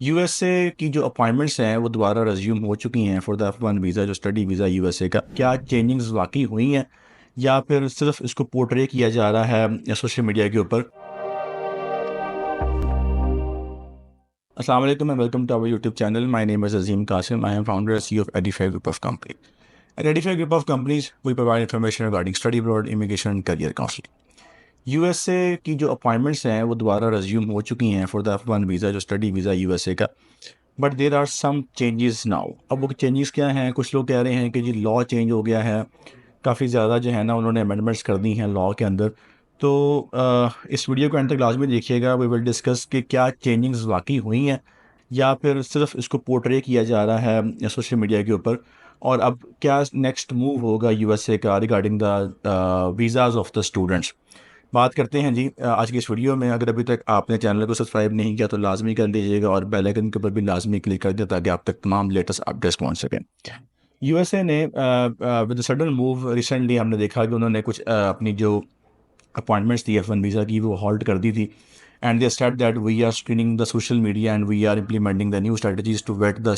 USA की जो appointments हैं वो दोबारा रिज्यूम हो चुकी हैं फॉर द F1 वीज़ा, जो स्टडी वीज़ा यूएसए का। क्या चेंजिंग्स वाकई हुई हैं या फिर सिर्फ इसको पोर्ट्रे किया जा रहा है सोशल मीडिया के ऊपर। अस्सलाम वालेकुम and welcome to our YouTube channel. My name is Azeem Qasim. I am founder and CEO of Edify Group of Company. At Edify Group of Companies, we provide information regarding study abroad, immigration and career counseling. USA की जो appointments हैं वो दोबारा resume हो चुकी हैं for the F1 visa, जो study visa USA का। But there are some changes now. अब वो चेंजेस क्या हैं? कुछ लोग कह रहे हैं कि जी लॉ चेंज हो गया है, काफ़ी ज़्यादा जो है ना उन्होंने अमेंडमेंट्स कर दी हैं लॉ के अंदर। तो इस वीडियो को एंड तक लाजमी देखिएगा। वी विल डिस्कस कि क्या चेंजिंग्स वाकई हुई हैं या फिर सिर्फ इसको पोर्ट्रे किया जा रहा है सोशल मीडिया के ऊपर। और अब क्या नेक्स्ट मूव होगा यूएसए का regarding the visas of the students. बात करते हैं जी आज की इस वीडियो में। अगर अभी तक आपने चैनल को सब्सक्राइब नहीं किया तो लाजमी कर लीजिएगा और बेल आइकन के ऊपर भी लाजमी क्लिक कर दिया ताकि आप तक तमाम लेटेस्ट अपडेट्स पहुंच सकें। यूएसए ने विद सडन मूव रिसेंटली हमने देखा कि उन्होंने कुछ अपनी जो अपॉइंटमेंट्स थी F1 वीज़ा की वो हॉल्ट कर दी थी। And they said that we are screening the social media and we are implementing the new strategies to vet the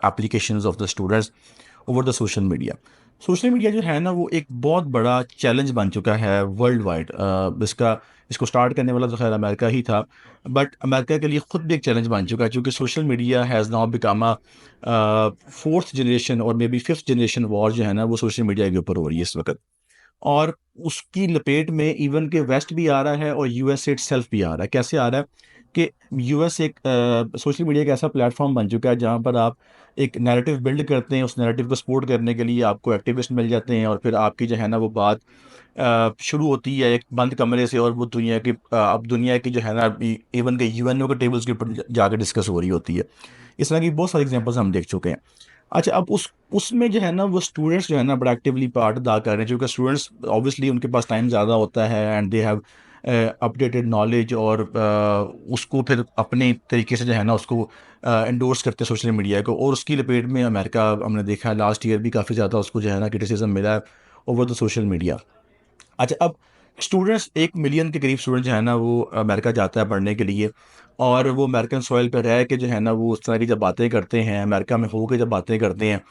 applications of the students over the social media. Social media जो है ना वो एक बहुत बड़ा चैलेंज बन चुका है वर्ल्ड वाइड। इसको स्टार्ट करने वाला तो खैर अमेरिका ही था, बट अमेरिका के लिए ख़ुद भी एक चैलेंज बन चुका है क्योंकि social media has now become a fourth generation और may be fifth generation war जो है ना वो सोशल मीडिया के ऊपर हो रही है इस वक्त। और उसकी लपेट में इवन के वेस्ट भी आ रहा है और यूएसए इटसेल्फ भी आ रहा है। कैसे आ रहा है कि यूएस एक सोशल मीडिया का ऐसा प्लेटफॉर्म बन चुका है जहाँ पर आप एक नैरेटिव बिल्ड करते हैं। उस नैरेटिव को सपोर्ट करने के लिए आपको एक्टिविस्ट मिल जाते हैं और फिर आपकी जो है ना वो बात शुरू होती है एक बंद कमरे से और वो दुनिया की अब दुनिया की जो है ना इवन के यूएनओ के टेबल्स के ऊपर जाकर डिस्कस हो रही होती है। इस तरह की बहुत सारी एग्जांपल्स हम देख चुके हैं। अच्छा, अब उसमें जो है ना वो स्टूडेंट्स जो है ना बड़ा एक्टिवली पार्ट अदा कर रहे हैं क्योंकि स्टूडेंट्स ऑब्वियसली उनके पास टाइम ज़्यादा होता है and they have updated knowledge और उसको फिर अपने तरीके से जो है ना उसको इंडोर्स करते हैं सोशल मीडिया को। और उसकी लपेट में अमेरिका हमने देखा है लास्ट ईयर भी काफ़ी ज़्यादा उसको जो है ना क्रिटिसिज्म मिला है ओवर द सोशल मीडिया। अच्छा, अब स्टूडेंट्स 1 मिलियन के करीब स्टूडेंट जो है ना वो अमेरिका जाता है पढ़ने के लिए और वो अमेरिकन सॉइल पे रह के जो है ना वो उस तरह की जब बातें करते हैं, अमेरिका में हो के जब बातें करते हैं,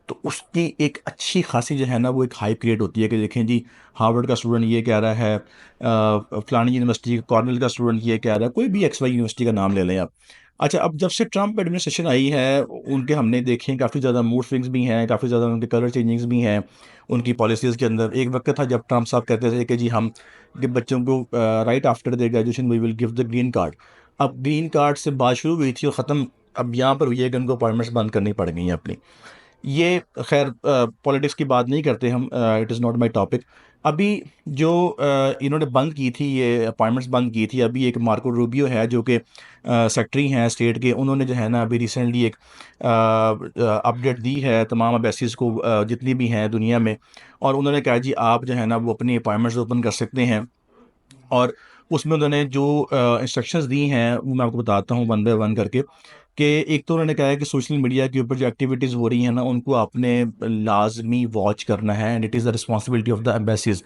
तो उसकी एक अच्छी खासी जो है ना वो एक हाइप क्रिएट होती है कि देखें जी हार्वर्ड का स्टूडेंट ये कह रहा है, फलानी यूनिवर्सिटी कॉर्नेल का स्टूडेंट ये कह रहा है, कोई भी XY यूनिवर्सिटी का नाम ले लें आप। अच्छा, अब जब से ट्रंप एडमिनिस्ट्रेशन आई है उनके हमने देखे काफ़ी ज़्यादा मूड स्विंग्स भी हैं, काफ़ी ज़्यादा उनके कलर चेंजिंग्स भी हैं उनकी पॉलिसीज़ के अंदर। एक वक्त था जब ट्रंप साहब कहते थे कि जी हम कि बच्चों को right after their graduation we will give the green card. अब ग्रीन कार्ड से बात शुरू हुई थी और ख़त्म अब यहाँ पर हुई है कि उनको अपॉइंटमेंट्स बंद करनी पड़ गई हैं अपनी। ये खैर पॉलिटिक्स की बात नहीं करते हम, it is not my topic. अभी जो इन्होंने बंद की थी ये अपॉइंटमेंट्स बंद की थी, अभी एक मार्को रूबियो है जो कि सेक्रेटरी हैं स्टेट के, उन्होंने जो है ना अभी रिसेंटली एक अपडेट दी है तमाम एम्बेसीज़ को जितनी भी हैं दुनिया में। और उन्होंने कहा जी आप जो है ना वो अपनी अपॉइंटमेंट्स ओपन कर सकते हैं। और उसमें उन्होंने जो इंस्ट्रक्शंस दी हैं वो मैं आपको बताता हूँ वन बाय वन करके। कि एक तो उन्होंने कहा है कि सोशल मीडिया के ऊपर जो एक्टिविटीज़ हो रही हैं ना उनको आपने लाजमी वॉच करना है and it is the responsibility of the embassies.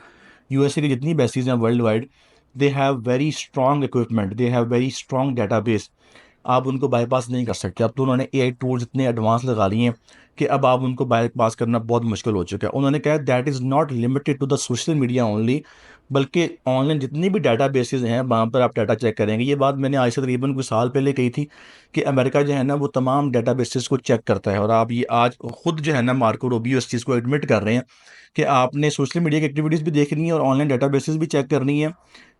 USA की जितनी एम्बेसीज हैं world wide, they have very strong equipment, they have very strong database. आप उनको बाईपास नहीं कर सकते। अब तो उन्होंने AI टूल्स इतने एडवांस लगा लिए हैं कि अब आप उनको बाईपास करना बहुत मुश्किल हो चुका है। उन्होंने कहा that is not limited to the social media only, बल्कि ऑनलाइन जितनी भी डाटा बेसेस हैं वहाँ पर आप डाटा चेक करेंगे। ये बात मैंने आज से तकरीबन कुछ साल पहले कही थी कि अमेरिका जो है ना वो तमाम डाटा बेसेस को चेक करता है। और आप ये आज खुद जो है ना मार्को रूबियो इस चीज़ को एडमिट कर रहे हैं कि आपने सोशल मीडिया की एक्टिविटीज़ भी देखनी है और ऑनलाइन डाटा बेसेस भी चेक करनी है।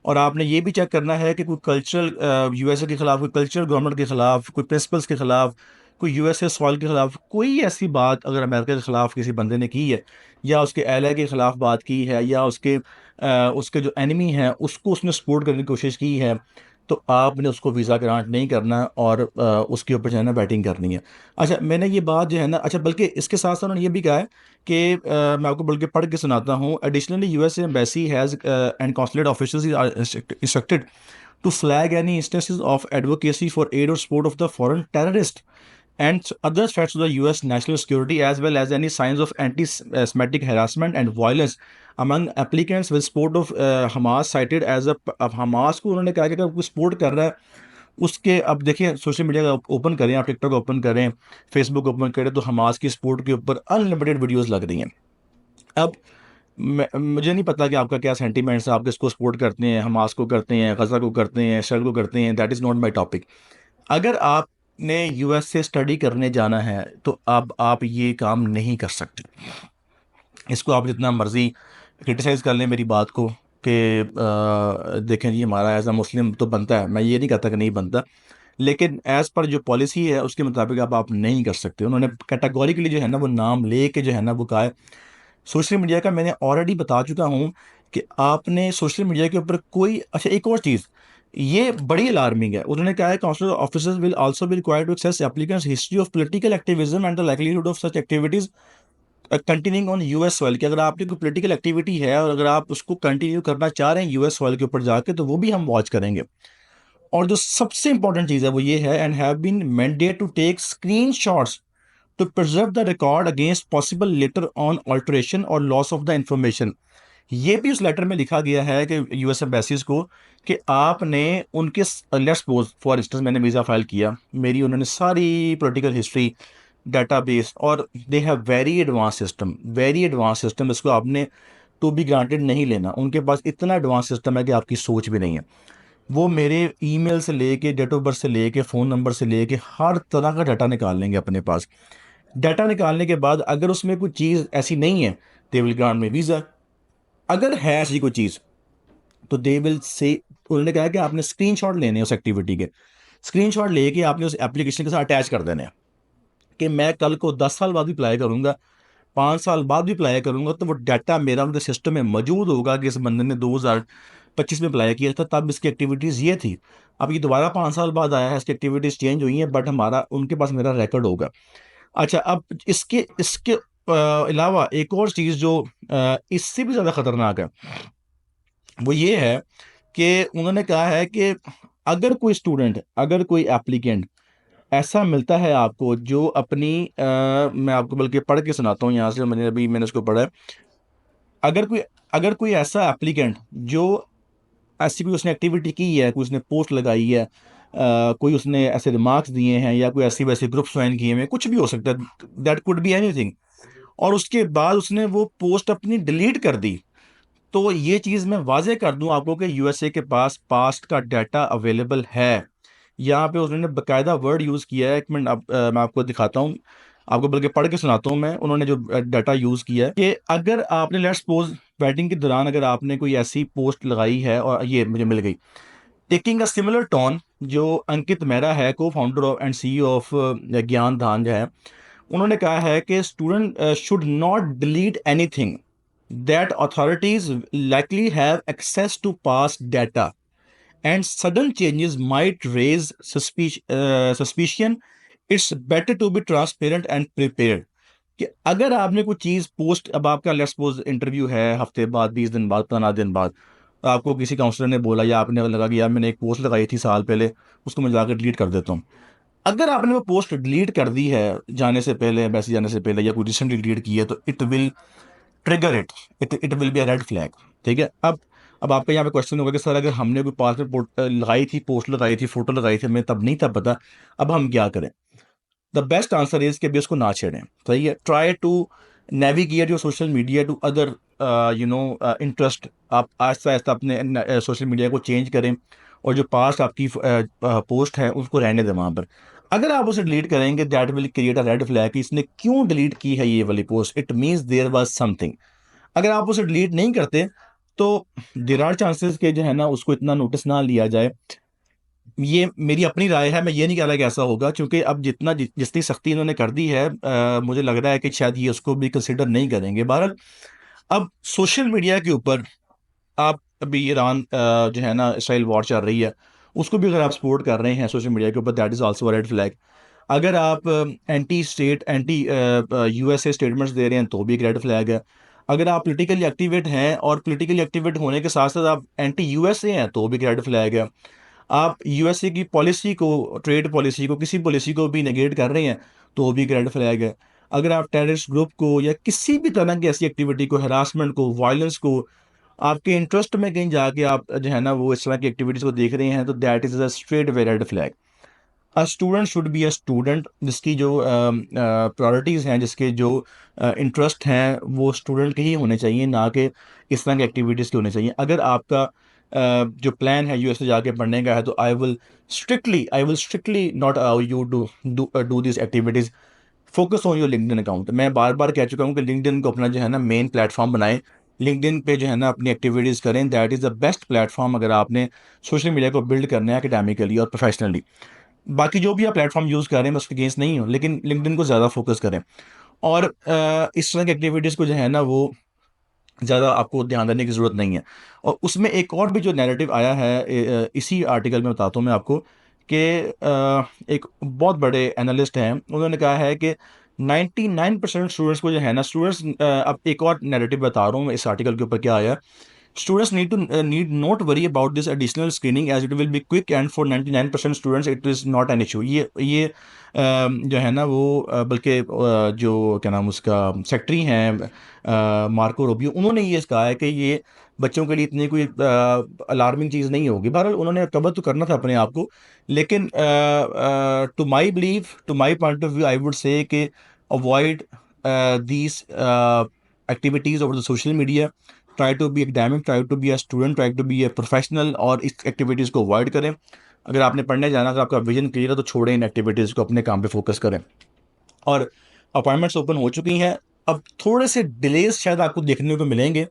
और आपने ये भी चेक करना है कि कोई कल्चरल यूएसए के ख़िलाफ़, कोई कल्चरल गवर्नमेंट के ख़िलाफ़, कोई प्रिंसिपल्स के ख़िलाफ़, कोई यूएसए सॉइल के ख़िलाफ़ कोई ऐसी बात अगर अमेरिका के ख़िलाफ़ किसी बंदे ने की है या उसके एलाई के ख़िलाफ़ बात की है या उसके जो एनिमी हैं उसको उसने सपोर्ट करने की कोशिश की है, तो आपने उसको वीज़ा ग्रांट नहीं करना और उसके ऊपर जो है ना बैटिंग करनी है। अच्छा, मैंने ये बात जो है ना, अच्छा बल्कि इसके साथ-साथ उन्होंने ये भी कहा है कि मैं आपको बल्कि पढ़ के सुनाता हूँ। Additionally US embassy has and consulate officers are instructed to flag any instances of advocacy for aid or support of the foreign terrorist and other threats to the US national security, as well as any signs of anti-Semitic harassment and violence among applicants with support of Hamas cited as a Hamas को उन्होंने कहा कि अगर कोई support कर रहा है उसके अब देखिए सोशल मीडिया का ओपन करें, आप टिकटॉक ओपन करें, फेसबुक ओपन करें, तो हमास की स्पोर्ट के ऊपर अनलिमिटेड वीडियोस लग रही हैं। अब मुझे नहीं पता कि आपका क्या सेंटीमेंट्स है, आप किसको सपोर्ट करते हैं, हमास को करते हैं, गजा को करते हैं, इसराइल को करते हैं, that is not my topic. अगर आपने यूएस से स्टडी करने जाना है तो अब आप ये काम नहीं कर सकते। इसको आप जितना मर्ज़ी क्रिटिसाइज़ कर लें मेरी बात को कि देखें जी हमारा एज अ मुस्लिम तो बनता है, मैं ये नहीं कहता कि नहीं बनता, लेकिन एज़ पर जो पॉलिसी है उसके मुताबिक अब आप नहीं कर सकते। उन्होंने कैटेगोरिकली जो है ना वो नाम ले के जो है ना वो कहा है। सोशल मीडिया का मैंने ऑलरेडी बता चुका हूँ कि आपने सोशल मीडिया के ऊपर कोई अच्छा एक और चीज़, ये बड़ी अलार्मिंग है। उन्होंने कहा है counsellor officers will also be required to access applicants history of political activism and the likelihood of such activities continuing on US soil, कि अगर आपकी कोई पॉलिटिकल एक्टिविटी है और अगर आप उसको कंटिन्यू करना चाह रहे हैं यूएस सॉइल के ऊपर जाके, तो वो भी हम वॉच करेंगे। और जो सबसे इंपॉर्टेंट चीज़ है वो ये है, and have been mandate to take screen shots to preserve the record against possible later on alteration और लॉस ऑफ द इंफॉर्मेशन। ये भी उस लेटर में लिखा गया है कि यूएस एम्बेसीज को कि आपने उनके लेट्स सपोज फॉर इंस्टेंस मैंने वीज़ा फाइल किया, मेरी उन्होंने सारी पॉलिटिकल हिस्ट्री डेटाबेस, और they have very advance system, इसको आपने टू बी ग्रांटेड नहीं लेना, उनके पास इतना एडवांस सिस्टम है कि आपकी सोच भी नहीं है। वो मेरे ईमेल से लेके डेट ऑफ बर्थ से लेके फ़ोन नंबर से लेके हर तरह का डाटा निकाल लेंगे अपने पास। डाटा निकालने के बाद अगर उसमें कोई चीज़ ऐसी नहीं है, they will grant me visa. अगर है ऐसी कोई चीज़ तो दे विल से, उन्होंने कहा कि आपने स्क्रीनशॉट लेने हैं उस एक्टिविटी के, स्क्रीनशॉट लेके आपने उस एप्लीकेशन के साथ अटैच कर देने हैं कि मैं कल को 10 साल बाद भी अप्लाई करूंगा, 5 साल बाद भी अप्लाई करूंगा, तो वो डाटा मेरा उनके सिस्टम में मौजूद होगा कि इस बंदे ने 2025 में अप्लाई किया था, तब इसकी एक्टिविटीज़ ये थी। अब ये दोबारा 5 साल बाद आया है, इसकी एक्टिविटीज़ चेंज हुई हैं, बट हमारा उनके पास मेरा रिकॉर्ड होगा। अच्छा, अब इसके इसके अलावा एक और चीज़ जो इससे भी ज़्यादा खतरनाक है वो ये है कि उन्होंने कहा है कि अगर कोई स्टूडेंट, अगर कोई एप्लीकेंट ऐसा मिलता है आपको जो अपनी मैं आपको बल्कि पढ़ के सुनाता हूँ यहाँ से, मैंने उसको पढ़ा है। अगर कोई अगर कोई ऐसा एप्लीकेंट जो ऐसी कोई उसने एक्टिविटी की है, कोई उसने पोस्ट लगाई है, कोई उसने ऐसे रिमार्क्स दिए हैं या कोई ऐसी वैसे ग्रुप्स ज्वाइन किए हुए हैं, कुछ भी हो सकता है, दैट कुड बी एनीथिंग, और उसके बाद उसने वो पोस्ट अपनी डिलीट कर दी, तो ये चीज़ मैं वाज़ेह कर दूँ आपको कि यूएसए के पास पास्ट का डाटा अवेलेबल है। यहाँ पे उन्होंने बाकायदा वर्ड यूज़ किया है, एक मिनट मैं आपको दिखाता हूँ, आपको बल्कि पढ़ के सुनाता हूँ मैं, उन्होंने जो डाटा यूज़ किया है कि अगर आपने लेट्स सपोज वेडिंग के दौरान अगर आपने कोई ऐसी पोस्ट लगाई है और ये मुझे मिल गई, टेकिंग अ सिमिलर टोन, जो अंकित मेहरा है को founder of and CEO of ज्ञान दान जो है, उन्होंने कहा है कि student should not delete anything that authorities likely have access to past data and sudden changes might raise suspicion. It's better to be transparent and prepared. कि अगर आपने कोई चीज़ पोस्ट, अब आपका लेट्स सपोज इंटरव्यू है हफ्ते बाद, 20 दिन बाद, 15 दिन बाद, आपको किसी काउंसलर ने बोला या आपने लगा कि यार मैंने एक पोस्ट लगाई थी साल पहले, उसको मैं जाकर डिलीट कर देता हूँ। अगर आपने वो पोस्ट डिलीट कर दी है जाने से पहले, वैसे जाने से पहले, या कोई रिसेंटली डिलीट की है, तो it will trigger it will be a red flag. ठीक है। अब आपका यहाँ पे क्वेश्चन होगा कि सर अगर हमने कोई पास में लगाई थी, पोस्ट लगाई थी, फोटो लगाई थी, हमें तब नहीं था पता, अब हम क्या करें? द बेस्ट आंसर इज कि अभी उसको ना छेड़ें। सही है। Try to navigate your social media to other interest. आप आहिस्ता आहिस्ता अपने सोशल मीडिया को चेंज करें और जो पास्ट आपकी पोस्ट है उसको रहने दें वहाँ पर। अगर आप उसे डिलीट करेंगे, that will create a red flag कि इसने क्यों डिलीट की है ये वाली post, it means there was something. अगर आप उसे डिलीट नहीं करते तो देयर आर चांसेस के जो है ना उसको इतना नोटिस ना लिया जाए। ये मेरी अपनी राय है, मैं ये नहीं कह रहा कि ऐसा होगा, क्योंकि अब जितनी सख्ती इन्होंने कर दी है, मुझे लग रहा है कि शायद ये उसको भी कंसिडर नहीं करेंगे। बहरहाल, अब सोशल मीडिया के ऊपर आप अभी ईरान जो है ना इसराइल वॉर चल रही है, उसको भी अगर आप सपोर्ट कर रहे हैं सोशल मीडिया के ऊपर, that is also red flag. अगर आप एंटी यूएसए स्टेटमेंट्स दे रहे हैं तो भी एक रेड फ्लैग है। अगर आप पोलिटिकली एक्टिवेट हैं और पोलिटिकली एक्टिवेट होने के साथ साथ आप एंटी यूएसए हैं तो भी एक रेड फ्लैग है। आप यूएसए की पॉलिसी को, ट्रेड पॉलिसी को, किसी पॉलिसी को भी नेगेट कर रहे हैं तो भी एक रेड फ्लैग है। अगर आप टेररिस्ट ग्रुप को या किसी भी तरह की ऐसी एक्टिविटी को, हरासमेंट को, वायलेंस को आपके इंटरेस्ट में कहीं जाके आप जो है ना वो इस तरह की एक्टिविटीज़ को देख रहे हैं, तो that is a straight way red flag. A student should be a student, जिसकी जो प्रायोरिटीज़ हैं, जिसके जो इंटरेस्ट हैं, वो स्टूडेंट के ही होने चाहिए, ना कि इस तरह की एक्टिविटीज़ के होने चाहिए। अगर आपका जो प्लान है यूएस में जाके पढ़ने का है, तो I will strictly not allow you to do this activities. Focus on your LinkedIn account. मैं बार बार कह चुका हूँ कि लिंक्डइन को अपना जो है ना मेन प्लेटफॉर्म बनाएं। लिंक्डइन पे जो है ना अपनी एक्टिविटीज़ करें। That is the best platform अगर आपने सोशल मीडिया को बिल्ड करना है एकेडमिकली और प्रोफेशनली। बाकी जो भी आप प्लेटफॉर्म यूज़ कर रहे हैं, मैं उसके अगेंस्ट नहीं हूँ, लेकिन लिंक्डइन को ज़्यादा फोकस करें। और इस तरह की एक्टिविटीज़ को जो है ना वो ज़्यादा आपको ध्यान देने की ज़रूरत नहीं है। और उसमें एक और भी जो नैरेटिव आया है, इसी आर्टिकल में बताता हूँ मैं आपको कि एक बहुत बड़े एनालिस्ट हैं, उन्होंने कहा है कि 99% स्टूडेंट्स को जो है ना स्टूडेंट्स, अब एक और नैरेटिव बता रहा हूँ मैं इस आर्टिकल के ऊपर क्या आया। Students need not worry about this additional screening as it will be quick and for 99% students it is not an issue। ये जो है ना वो बल्कि जो क्या नाम उसका सेक्रेटरी हैं मार्को रूबियो, उन्होंने ये कहा है कि ये बच्चों के लिए इतनी कोई अलार्मिंग चीज़ नहीं होगी। बहरहाल उन्होंने कवर तो करना था अपने आप को, लेकिन to my point of view I would say कि avoid these activities over the social media. Try to be academic, try to be a student, try to be a professional, और इस एक्टिविटीज़ को अवॉइड करें। अगर आपने पढ़ने जाना तो आपका विजन क्लियर है, तो छोड़ें इन एक्टिविटीज़ को, अपने काम पे फोकस करें। और अपॉइंटमेंट्स ओपन हो चुकी हैं। अब थोड़े से डिलेज शायद आपको देखने को मिलेंगे,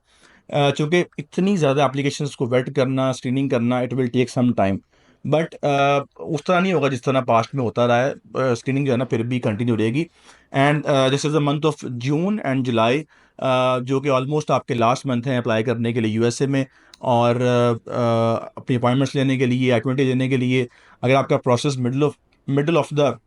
चूँकि इतनी ज़्यादा एप्लीकेशंस को वेट करना, स्क्रीनिंग करना, it will take some time. But उस तरह नहीं होगा जिस तरह पास्ट में होता रहा है। स्क्रीनिंग जो है ना फिर भी कंटिन्यू रहेगी। And this is the month of June and July, जो कि ऑलमोस्ट आपके लास्ट मंथ हैं अप्लाई करने के लिए यूएसए में। और अपनी अपॉइंटमेंट्स लेने के लिए, एक्टिविटी लेने के लिए, अगर आपका process middle of the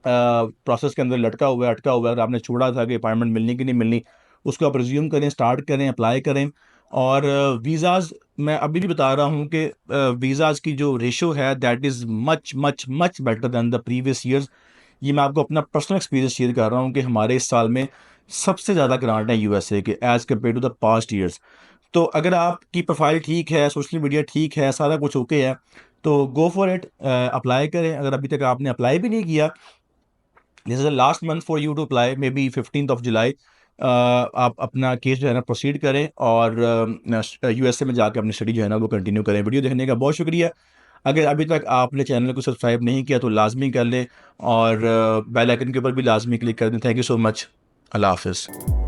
process के अंदर लटका हुआ है, अटका हुआ है, अगर आपने छोड़ा था कि अपॉइंटमेंट मिलनी कि नहीं मिलनी, उसको आप रिज्यूम करें, स्टार्ट करें, अप्लाई करें। और वीज़ाज़, मैं अभी भी बता रहा हूँ कि वीज़ाज़ की जो रेशो है that is much much much better than the previous years. ये मैं आपको अपना पर्सनल एक्सपीरियंस शेयर कर रहा हूँ कि हमारे इस साल में सबसे ज़्यादा ग्रांट है यूएसए के as compare to the past years. तो अगर आपकी प्रोफाइल ठीक है, सोशल मीडिया ठीक है, सारा कुछ ओके है, तो गो फॉर इट, अप्लाई करें। अगर अभी तक आपने अप्लाई भी नहीं किया, this is the last month for you to apply, may be 15th of July. आप अपना केस जो है ना प्रोसीड करें, और यूएसए में जाकर अपनी स्टडी जो है ना वो कंटिन्यू करें। वीडियो देखने का बहुत शुक्रिया। अगर अभी तक आपने चैनल को सब्सक्राइब नहीं किया तो लाजमी कर लें, और बेल आइकन के ऊपर भी लाजमी क्लिक कर दें। Thank you so much. अल्लाह हाफिज़।